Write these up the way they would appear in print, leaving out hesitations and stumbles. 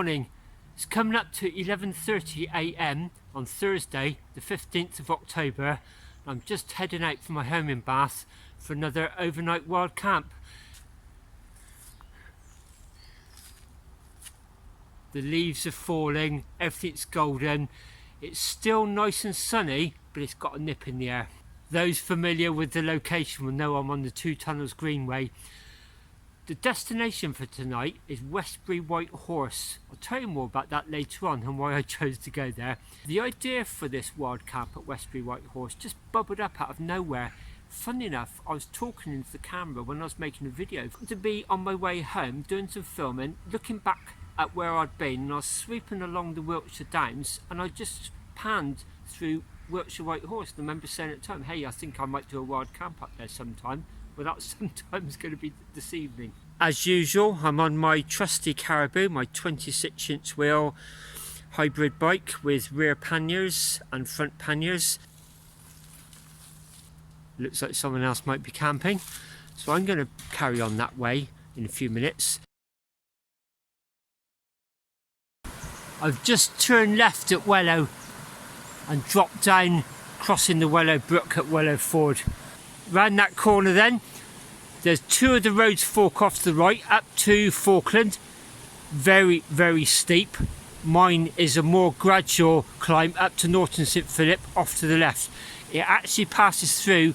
morning. It's coming up to 11:30 AM on Thursday the 15th of October. I'm just heading out from my home in Bath for another overnight wild camp. The leaves are falling, everything's golden. It's still nice and sunny, but it's got a nip in the air. Those familiar with the location will know I'm on the Two Tunnels Greenway. The destination for tonight is Westbury White Horse. I'll tell you more about that later on and why I chose to go there. The idea for this wild camp at Westbury White Horse just bubbled up out of nowhere. Funny enough, I was talking into the camera when I was making a video to be on my way home doing some filming, looking back at where I'd been, and I was sweeping along the Wiltshire Downs and I just panned through Wiltshire White Horse. I remember saying at the time, hey, I think I might do a wild camp up there sometime. Well, that sometime's going to be this evening. As usual, I'm on my trusty Caribou, my 26-inch wheel hybrid bike with rear panniers and front panniers. Looks like someone else might be camping, so I'm going to carry on that way in a few minutes. I've just turned left at Wellow and dropped down, crossing the Wellow Brook at Wellow Ford. Round that corner then, there's two of the roads fork off to the right up to Falkland. Very, very steep. Mine is a more gradual climb up to Norton St Philip off to the left. It actually passes through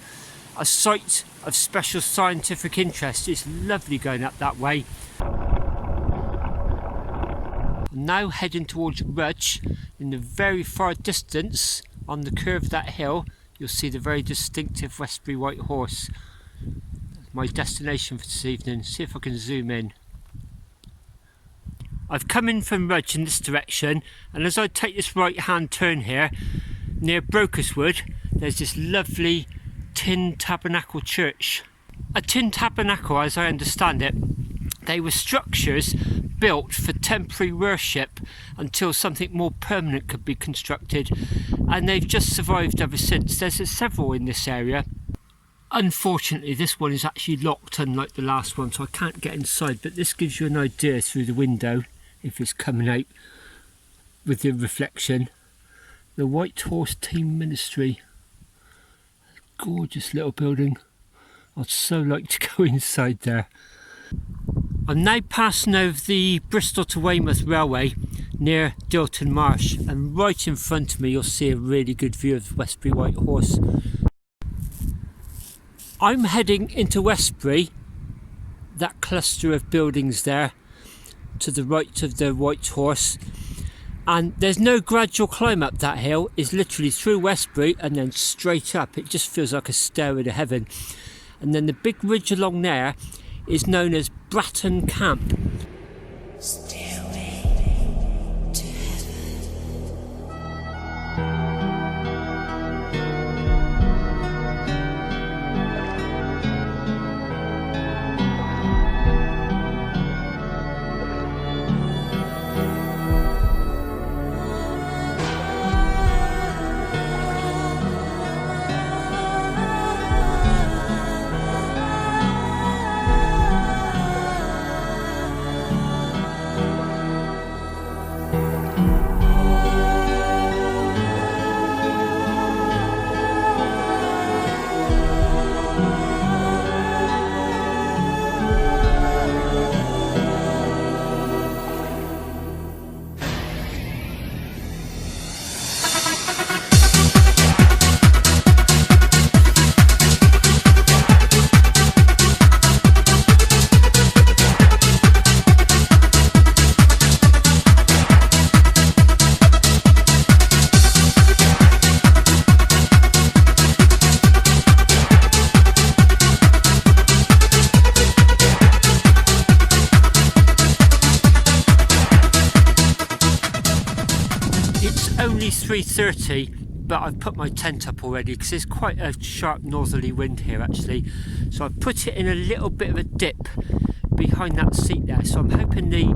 a site of special scientific interest. It's lovely going up that way. I'm now heading towards Rudge. In the very far distance, on the curve of that hill, you'll see the very distinctive Westbury White Horse. My destination for this evening. See if I can zoom in. I've come in from Rudge in this direction, and as I take this right hand turn here, near Brokerswood, there's this lovely tin tabernacle church. A tin tabernacle, as I understand it, they were structures built for temporary worship until something more permanent could be constructed, and they've just survived ever since. There's several in this area. Unfortunately, this one is actually locked, unlike the last one, so I can't get inside, but this gives you an idea through the window if it's coming out with the reflection. The White Horse Team Ministry. Gorgeous little building. I'd so like to go inside there. I'm now passing over the Bristol to Weymouth Railway near Dilton Marsh, and right in front of me you'll see a really good view of Westbury White Horse. I'm heading into Westbury, that cluster of buildings there to the right of the White Horse, and there's no gradual climb up that hill. It's literally through Westbury and then straight up. It just feels like a stairway to heaven. And then the big ridge along there is known as Bratton Camp. Stairway to heaven. Only 3:30, but I've put my tent up already because there's quite a sharp northerly wind here actually, so I've put it in a little bit of a dip behind that seat there, so I'm hoping the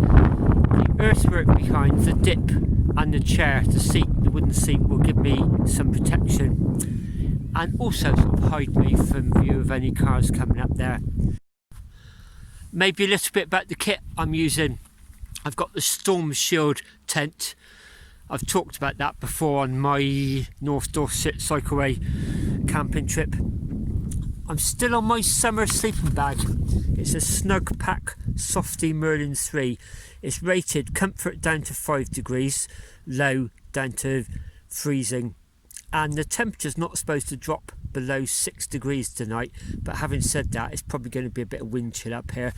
earthwork behind the dip and the chair, the wooden seat, will give me some protection and also sort of hide me from view of any cars coming up there. Maybe a little bit about the kit I'm using. I've got the Storm Shield tent. I've talked about that before on my North Dorset Cycleway camping trip. I'm still on my summer sleeping bag. It's a Snug Pack Softy Merlin 3. It's rated comfort down to 5 degrees, low down to freezing, and the temperature's not supposed to drop below 6 degrees tonight, but having said that, it's probably going to be a bit of wind chill up here.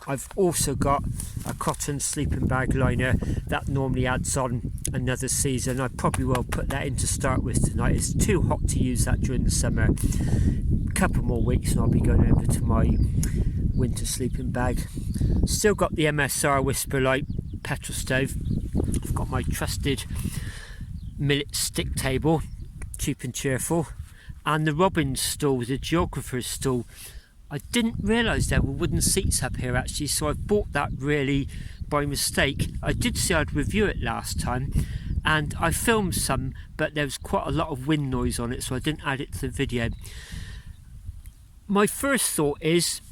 I've also got a cotton sleeping bag liner that normally adds on another season. I probably will put that in to start with tonight. It's too hot to use that during the summer. A couple more weeks and I'll be going over to my winter sleeping bag. Still got the MSR Whisperlight petrol stove. I've got my trusted millet stick table, cheap and cheerful, and the Robin's stool, the geographer's stool. I didn't realise there were wooden seats up here actually, so I bought that really by mistake. I did say I'd review it last time, and I filmed some, but there was quite a lot of wind noise on it, so I didn't add it to the video. My first thought is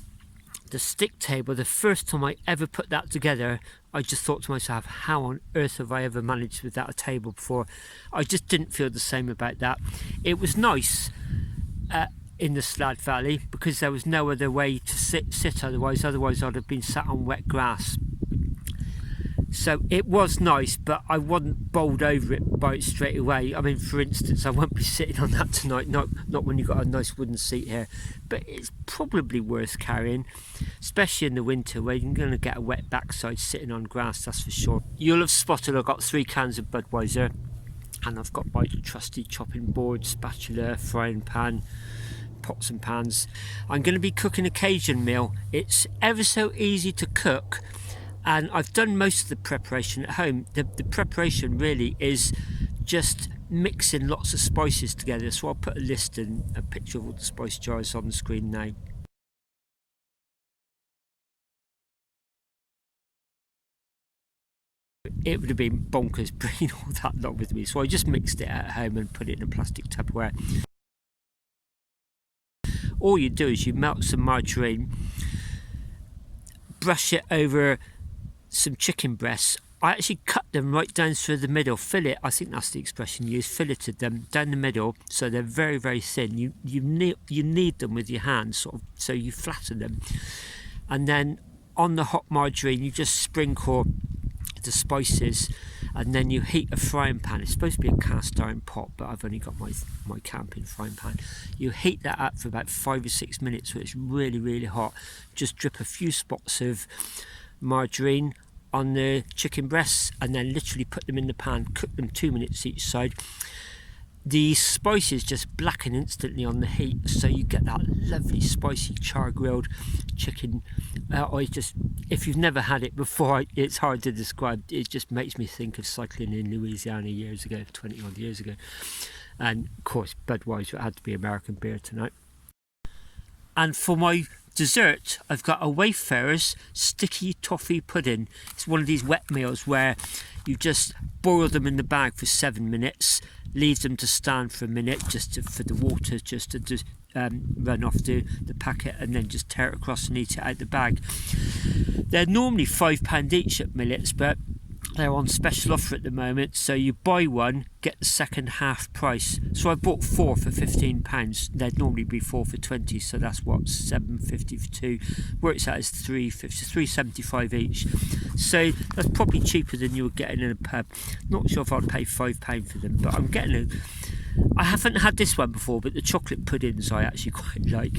the stick table. The first time I ever put that together, I just thought to myself, how on earth have I ever managed without a table before? I just didn't feel the same about that. It was nice in the Slad Valley because there was no other way to sit otherwise I'd have been sat on wet grass. So it was nice, but I wasn't bowled over it by it straight away. I mean, for instance, I won't be sitting on that tonight, not when you've got a nice wooden seat here, but it's probably worth carrying, especially in the winter where you're going to get a wet backside sitting on grass, that's for sure. You'll have spotted I've got 3 cans of Budweiser, and I've got my trusty chopping board, spatula, frying pan, pots and pans. I'm going to be cooking a Cajun meal. It's ever so easy to cook, and I've done most of the preparation at home. The preparation really is just mixing lots of spices together, so I'll put a list and a picture of all the spice jars on the screen now. It would have been bonkers bringing all that lot with me, so I just mixed it at home and put it in a plastic Tupperware. All you do is you melt some margarine, brush it over some chicken breasts. I actually cut them right down through the middle, I think that's the expression you use, filleted them down the middle so they're very, very thin. You knead them with your hands, sort of, so you flatten them. And then on the hot margarine you just sprinkle the spices, and then you heat a frying pan. It's supposed to be a cast iron pot, but I've only got my camping frying pan. You heat that up for about 5 or 6 minutes so it's really, really hot. Just drip a few spots of margarine on the chicken breasts and then literally put them in the pan, cook them 2 minutes each side. The spices just blacken instantly on the heat, so you get that lovely spicy char grilled chicken. If you've never had it before, it's hard to describe. It just makes me think of cycling in Louisiana years ago, 20 odd years ago. And of course Budweiser, it had to be American beer tonight. And for my dessert, I've got a Wayfarer's sticky toffee pudding. It's one of these wet meals where you just boil them in the bag for 7 minutes, leave them to stand for a minute for the water just to run off the packet, and then just tear it across and eat it out the bag. They're normally £5 each at Millets, but they're on special offer at the moment, so you buy one, get the second half price. So I bought 4 for £15. They'd normally be 4 for 20, so that's what, £7.50 for 2. Works out as £3.75 each. So that's probably cheaper than you would get in a pub. Not sure if I'd pay £5 for them, but I'm getting I haven't had this one before, but the chocolate puddings I actually quite like.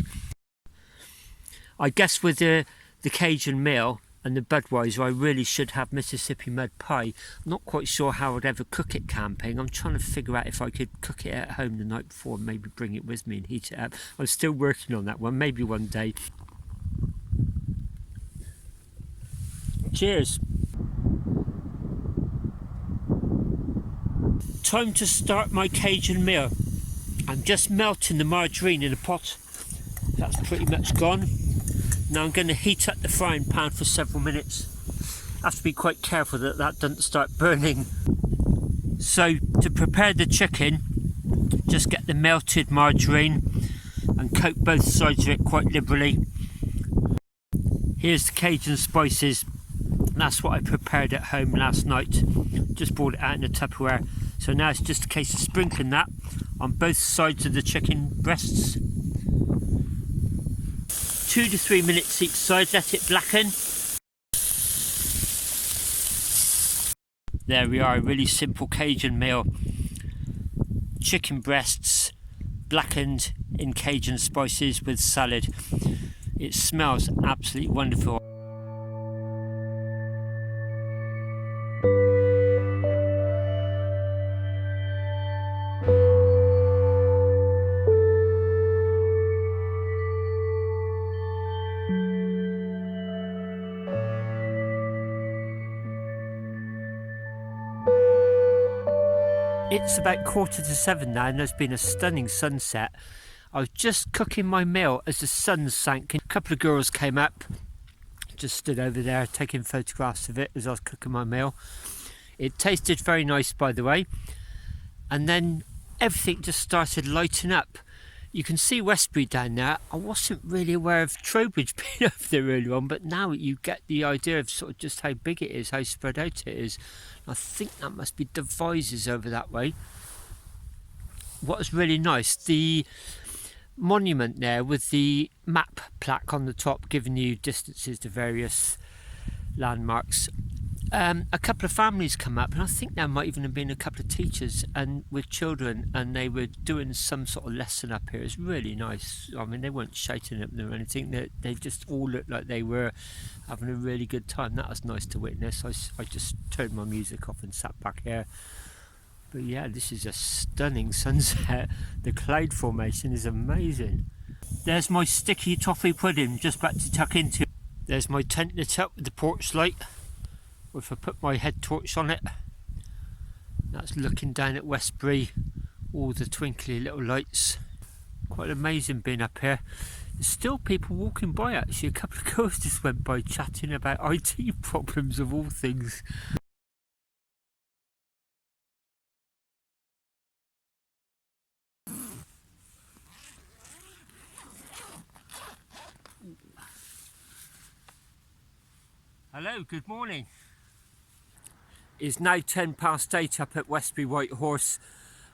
I guess with the Cajun meal and the Budweiser, I really should have Mississippi mud pie. I'm not quite sure how I'd ever cook it camping. I'm trying to figure out if I could cook it at home the night before and maybe bring it with me and heat it up. I'm still working on that one, maybe one day. Cheers. Time to start my Cajun meal. I'm just melting the margarine in a pot. That's pretty much gone. Now I'm going to heat up the frying pan for several minutes. I have to be quite careful that that doesn't start burning. So to prepare the chicken, just get the melted margarine and coat both sides of it quite liberally. Here's the Cajun spices. that's what I prepared at home last night. Just brought it out in a Tupperware. So now it's just a case of sprinkling that on both sides of the chicken breasts. 2 to 3 minutes each side, let it blacken. There we are, a really simple Cajun meal. Chicken breasts blackened in Cajun spices with salad. It smells absolutely wonderful. It's about 6:45 now and there's been a stunning sunset. I was just cooking my meal as the sun sank. A couple of girls came up, just stood over there taking photographs of it as I was cooking my meal. It tasted very nice, by the way. And then everything just started lighting up. You can see Westbury down there. I wasn't really aware of Trowbridge being over there earlier on, but now you get the idea of sort of just how big it is, how spread out it is. I think that must be Devizes over that way. What was really nice, the monument there with the map plaque on the top giving you distances to various landmarks. A couple of families come up, and I think there might even have been a couple of teachers and with children, and they were doing some sort of lesson up here. It's really nice. I mean, they weren't shouting at them or anything. They just all looked like they were having a really good time. That was nice to witness. I just turned my music off and sat back here. But yeah, this is a stunning sunset. The cloud formation is amazing. There's my sticky toffee pudding just about to tuck into. There's my tent lit up with the porch light. If I put my head torch on it, that's looking down at Westbury, all the twinkly little lights. Quite amazing being up here. There's still people walking by actually. A couple of girls just went by chatting about IT problems of all things. Hello, good morning. It's now 8:10 up at Westbury White Horse.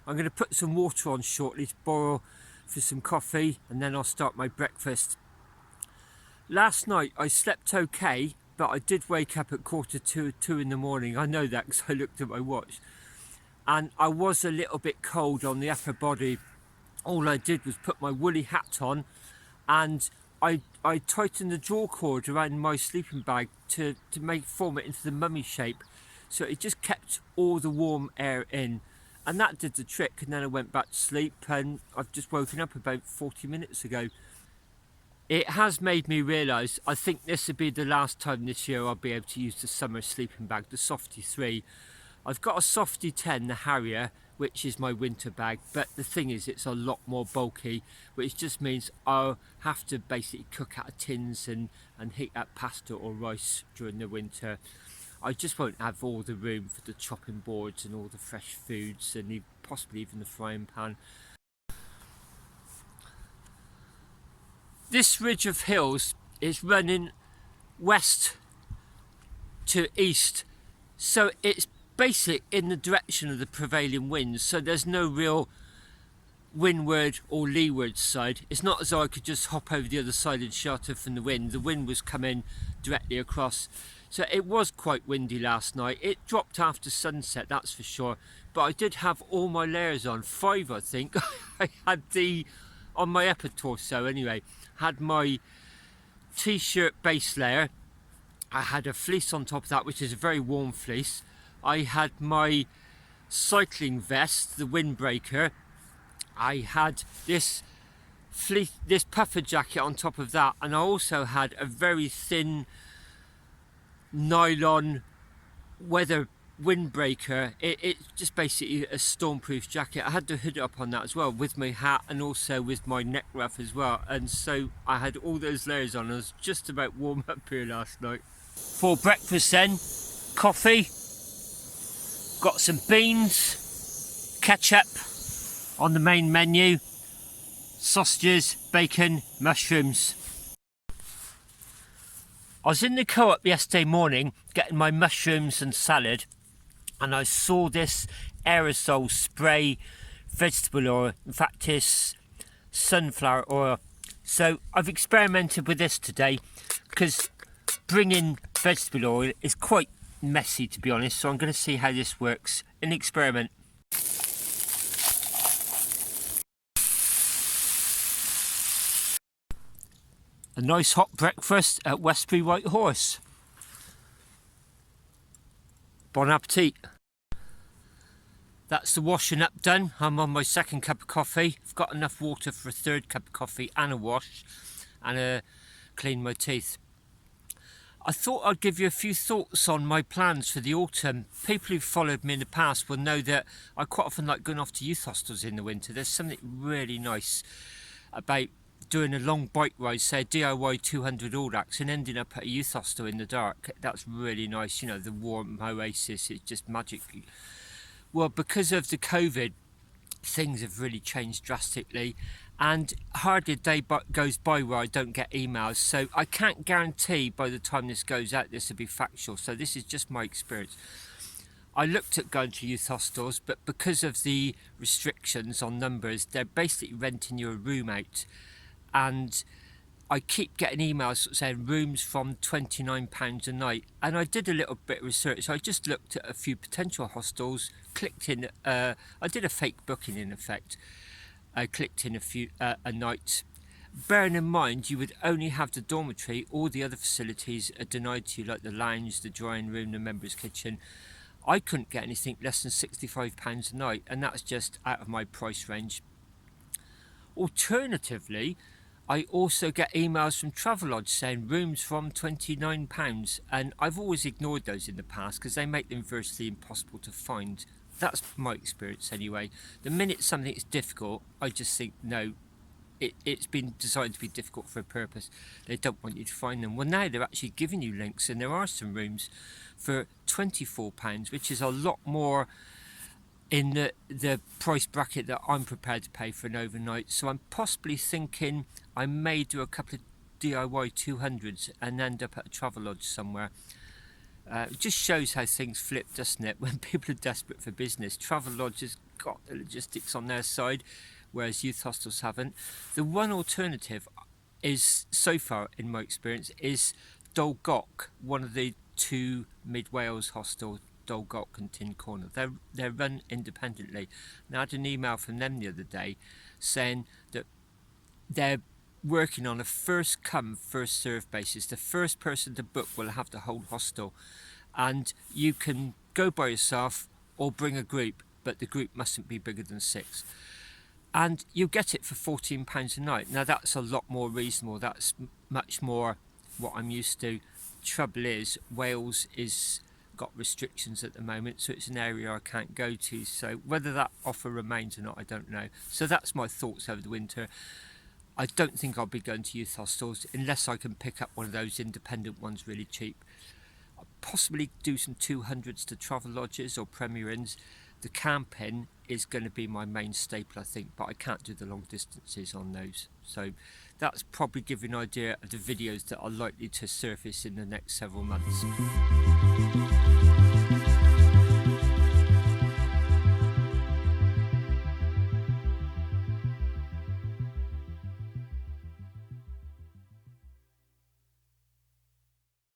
I'm going to put some water on shortly to borrow for some coffee, and then I'll start my breakfast. Last night I slept okay, but I did wake up at 2:45 in the morning. I know that because I looked at my watch, and I was a little bit cold on the upper body. All I did was put my woolly hat on, and I tightened the draw cord around my sleeping bag to form it into the mummy shape. So it just kept all the warm air in, and that did the trick. And then I went back to sleep, and I've just woken up about 40 minutes ago. It has made me realise I think this will be the last time this year I'll be able to use the summer sleeping bag, the Softy 3. I've got a Softy 10, the Harrier, which is my winter bag, but the thing is it's a lot more bulky, which just means I'll have to basically cook out of tins and heat up pasta or rice during the winter. I just won't have all the room for the chopping boards and all the fresh foods and possibly even the frying pan. This ridge of hills is running west to east, so it's basically in the direction of the prevailing winds, so there's no real windward or leeward side. It's not as though I could just hop over the other side and shelter from the wind. The wind was coming directly across. So it was quite windy last night. It dropped after sunset, that's for sure. But I did have all my layers on, 5 I think. I had on my upper torso anyway, had my t-shirt base layer. I had a fleece on top of that, which is a very warm fleece. I had my cycling vest, the windbreaker. I had this puffer jacket on top of that. And I also had a very thin nylon weather windbreaker. It's just basically a stormproof jacket. I had the hood up on that as well, with my hat and also with my neck ruff as well, and so I had all those layers on. I was just about warm up here last night. For breakfast then, coffee, got some beans, ketchup on the main menu, sausages, bacon, mushrooms. I was in the co-op yesterday morning getting my mushrooms and salad, and I saw this aerosol spray vegetable oil. In fact, it's sunflower oil. So I've experimented with this today because bringing vegetable oil is quite messy, to be honest. So I'm going to see how this works. An experiment. A nice hot breakfast at Westbury White Horse. Bon appetit. That's the washing up done. I'm on my second cup of coffee. I've got enough water for a third cup of coffee and a wash and clean my teeth. I thought I'd give you a few thoughts on my plans for the autumn. People who've followed me in the past will know that I quite often like going off to youth hostels in the winter. There's something really nice about doing a long bike ride, say a DIY 200 Audax, and ending up at a youth hostel in the dark. That's really nice, you know, the warm oasis is just magic. Well, because of the COVID, things have really changed drastically, and hardly a day goes by where I don't get emails, so I can't guarantee by the time this goes out this will be factual, so this is just my experience. I looked at going to youth hostels, but because of the restrictions on numbers, they're basically renting you a room out, and I keep getting emails saying rooms from £29 a night, and I did a little bit of research. I just looked at a few potential hostels, clicked in, I did a fake booking in effect. I clicked in a night. Bearing in mind you would only have the dormitory, all the other facilities are denied to you, like the lounge, the drying room, the members' kitchen. I couldn't get anything less than £65 a night, and that's just out of my price range. Alternatively, I also get emails from Travelodge saying rooms from £29, and I've always ignored those in the past because they make them virtually impossible to find. That's my experience anyway. The minute something is difficult, I just think, no, it's been designed to be difficult for a purpose. They don't want you to find them. Well, now they're actually giving you links, and there are some rooms for £24, which is a lot more in the price bracket that I'm prepared to pay for an overnight. So I'm possibly thinking I may do a couple of DIY 200s and end up at a Travelodge somewhere. It just shows how things flip, doesn't it? When people are desperate for business, Travelodge has got the logistics on their side, whereas youth hostels haven't. The one alternative is, so far in my experience, is Dolgoch, one of the two mid-Wales hostels, Dolgoch and Tyncornel. They're run independently. Now, I had an email from them the other day saying that they're working on a first come first served basis. The first person to book will have the whole hostel, and you can go by yourself or bring a group, but the group mustn't be bigger than 6, and you get it for £14 a night. Now that's a lot more reasonable. That's much more what I'm used to. Trouble is, Wales is got restrictions at the moment, so it's an area I can't go to, so whether that offer remains or not, I don't know. So that's my thoughts over the winter. I don't think I'll be going to youth hostels unless I can pick up one of those independent ones really cheap. I'll possibly do some 200s to Travelodges or Premier Inns. The camping is going to be my main staple, I think, but I can't do the long distances on those. So that's probably giving an idea of the videos that are likely to surface in the next several months.